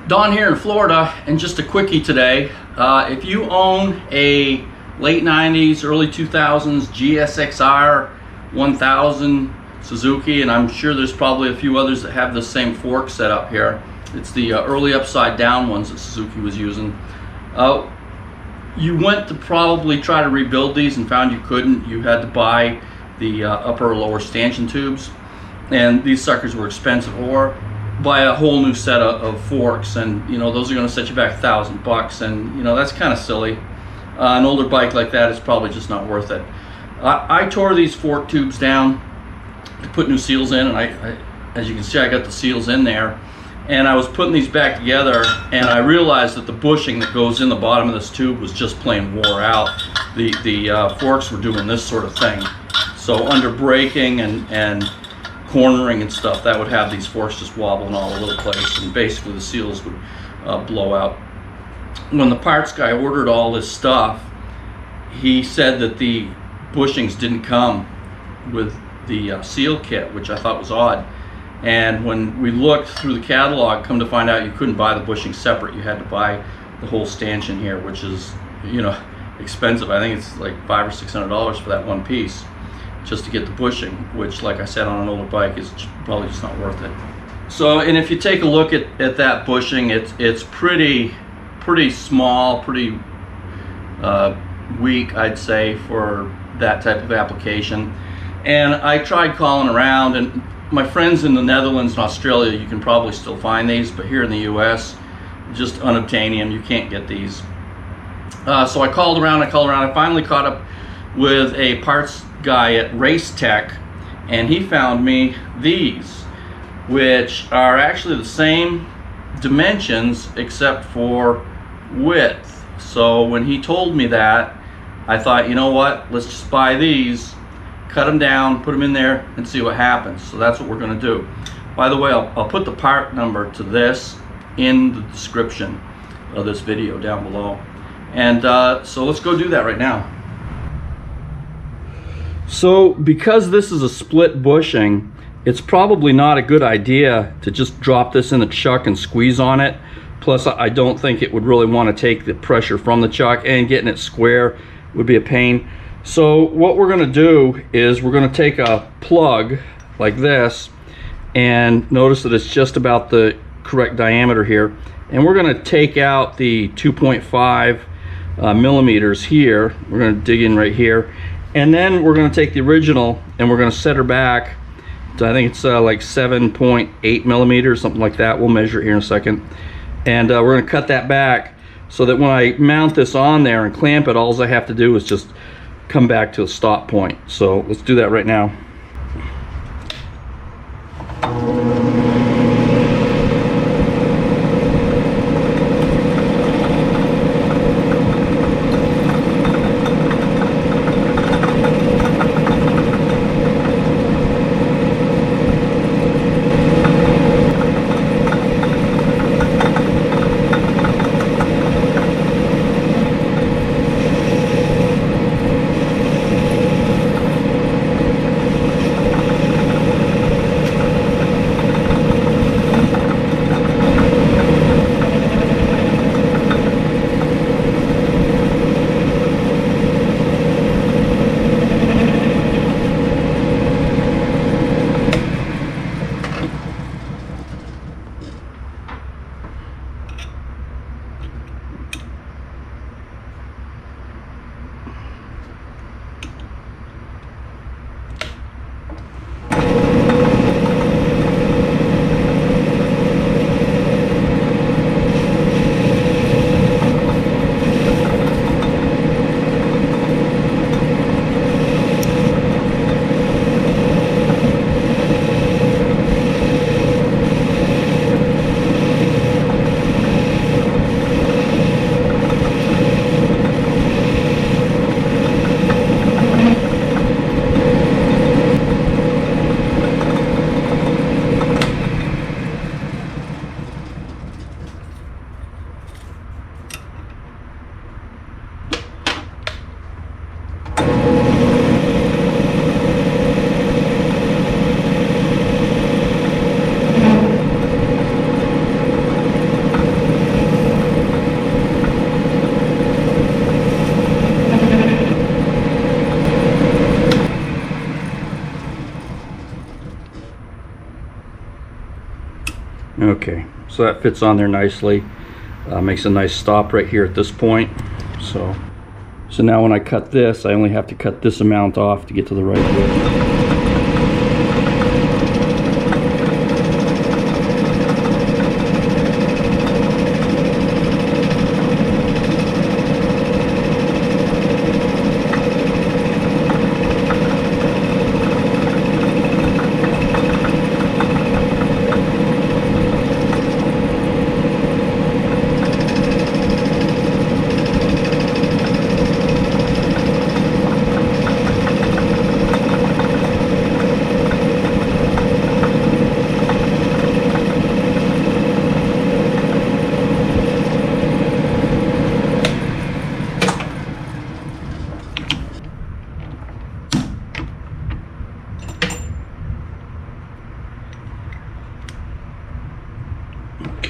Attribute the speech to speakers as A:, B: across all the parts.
A: Don here in Florida, and just a quickie today. If you own a late 90s, early 2000s GSXR 1000 Suzuki, and I'm sure there's probably a few others that have the same fork set up here. It's the early upside down ones that Suzuki was using. You went to probably try to rebuild these and found you couldn't. You had to buy the upper or lower stanchion tubes, and these suckers were expensive, or buy a whole new set of forks, and you know those are going to set you back $1,000, and you know that's kind of silly. An older bike like that is probably just not worth it. I tore these fork tubes down to put new seals in, and I as you can see, I got the seals in there, and I was putting these back together, and I realized that the bushing that goes in the bottom of this tube was just plain wore out. The forks were doing this sort of thing, so under braking and cornering and stuff, that would have these forks just wobbling all over the place, and basically the seals would blow out. When the parts guy ordered all this stuff, he said that the bushings didn't come with the seal kit, which I thought was odd. And when we looked through the catalog, come to find out you couldn't buy the bushing separate. You had to buy the whole stanchion here, which is, you know, expensive. I think it's like $500 or $600 for that one piece, just to get the bushing, which, like I said, on an older bike is probably just not worth it. So, and if you take a look at that bushing, it's pretty small, pretty weak, I'd say, for that type of application. And I tried calling around, and my friends in the Netherlands and Australia, you can probably still find these, but here in the US, just unobtainium, you can't get these. So I called around, I finally caught up with a parts guy at Race Tech, and he found me these, which are actually the same dimensions except for width. So when he told me that, I thought, you know what, let's just buy these, cut them down, put them in there, and see what happens. So that's what we're going to do. By the way, I'll put the part number to this in the description of this video down below. And so let's go do that right now. So because this is a split bushing, it's probably not a good idea to just drop this in the chuck and squeeze on it. Plus, I don't think it would really want to take the pressure from the chuck, and getting it square would be a pain. So what we're going to do is we're going to take a plug like this, and notice that it's just about the correct diameter here, and we're going to take out the 2.5 millimeters here. We're going to dig in right here, and then we're going to take the original and we're going to set her back to, I think it's like 7.8 millimeters, something like that. We'll measure it here in a second, and we're going to cut that back so that when I mount this on there and clamp it, all I have to do is just come back to a stop point. So let's do that right now. Okay, so that fits on there nicely. Makes a nice stop right here at this point. So now when I cut this, I only have to cut this amount off to get to the right width.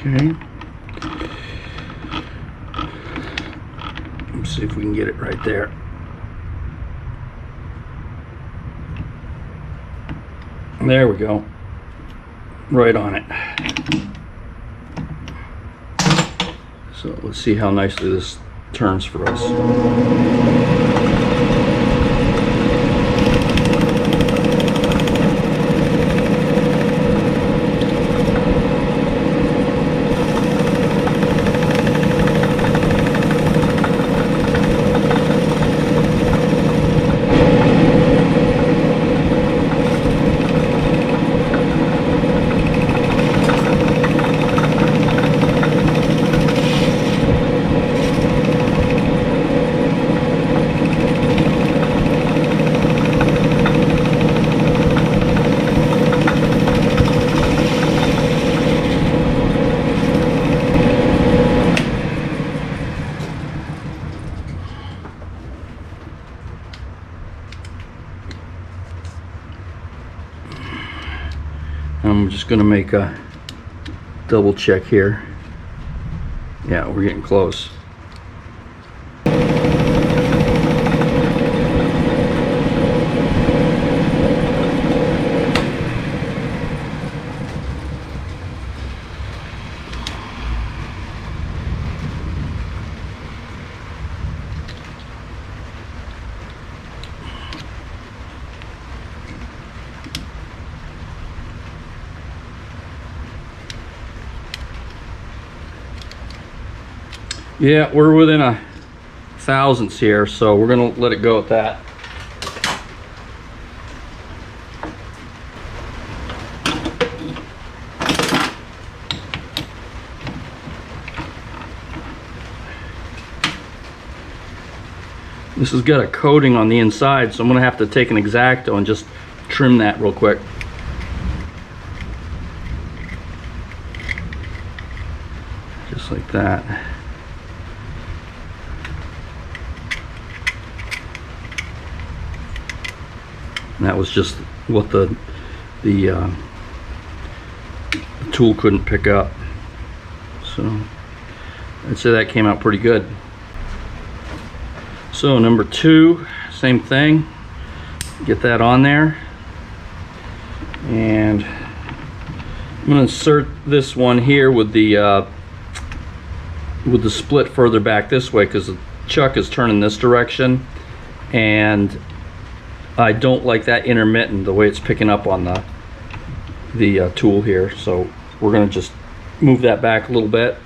A: Okay. Let's see if we can get it right there. There we go. Right on it. So let's see how nicely this turns for us. I'm just going to make a double check here. Yeah, we're getting close. Yeah, we're within a thousandths here, so we're gonna let it go at that. This has got a coating on the inside, so I'm gonna have to take an X-Acto and just trim that real quick. Just like that. And that was just what the tool couldn't pick up. So I'd say that came out pretty good. So number 2, same thing. Get that on there. And I'm going to insert this one here with the split further back this way, because the chuck is turning this direction, and I don't like that intermittent, the way it's picking up on the tool here. So we're going to just move that back a little bit.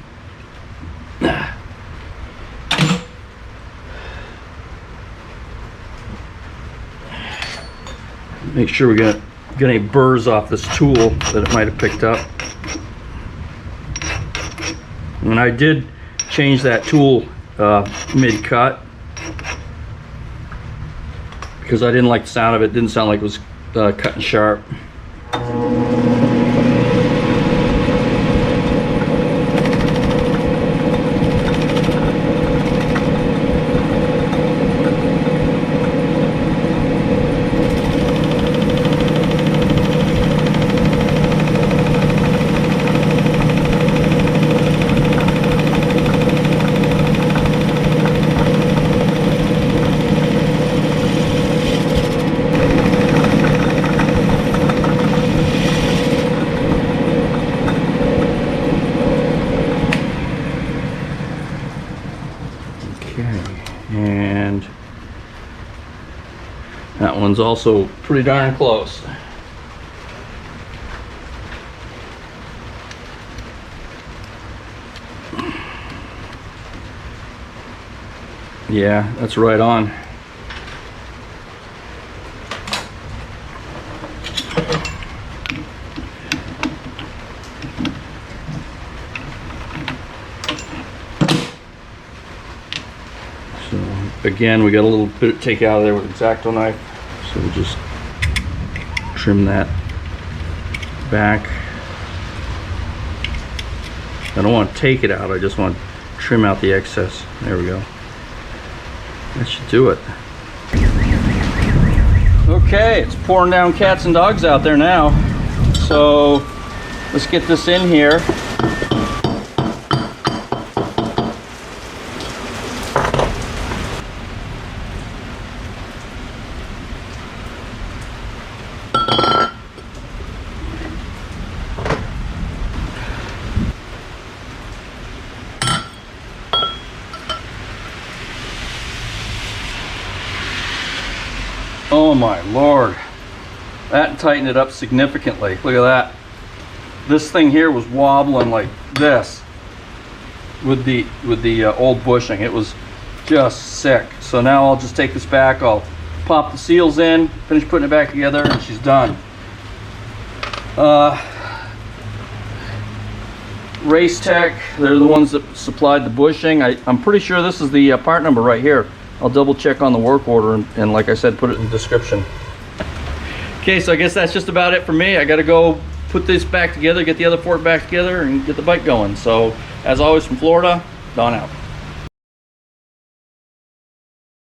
A: Make sure we get any burrs off this tool that it might have picked up. And I did change that tool mid-cut, because I didn't like the sound of it. It didn't sound like it was cutting sharp. one's also pretty darn close. Yeah, that's right on. So again, we got a little bit to take out of there with an X-Acto knife. So we'll just trim that back. I don't want to take it out, I just want to trim out the excess. There we go. That should do it. Okay, it's pouring down cats and dogs out there now. So let's get this in here. Oh my Lord, that tightened it up significantly. Look at that. This thing here was wobbling like this with the old bushing. It was just sick. So now I'll just take this back, I'll pop the seals in, finish putting it back together, and she's done. Race Tech, they're the ones that supplied the bushing. I'm pretty sure this is the part number right here. I'll double check on the work order and like I said, put it in the description. Okay, so I guess that's just about it for me. I gotta go put this back together, get the other fork back together, and get the bike going. So as always, from Florida, Don out.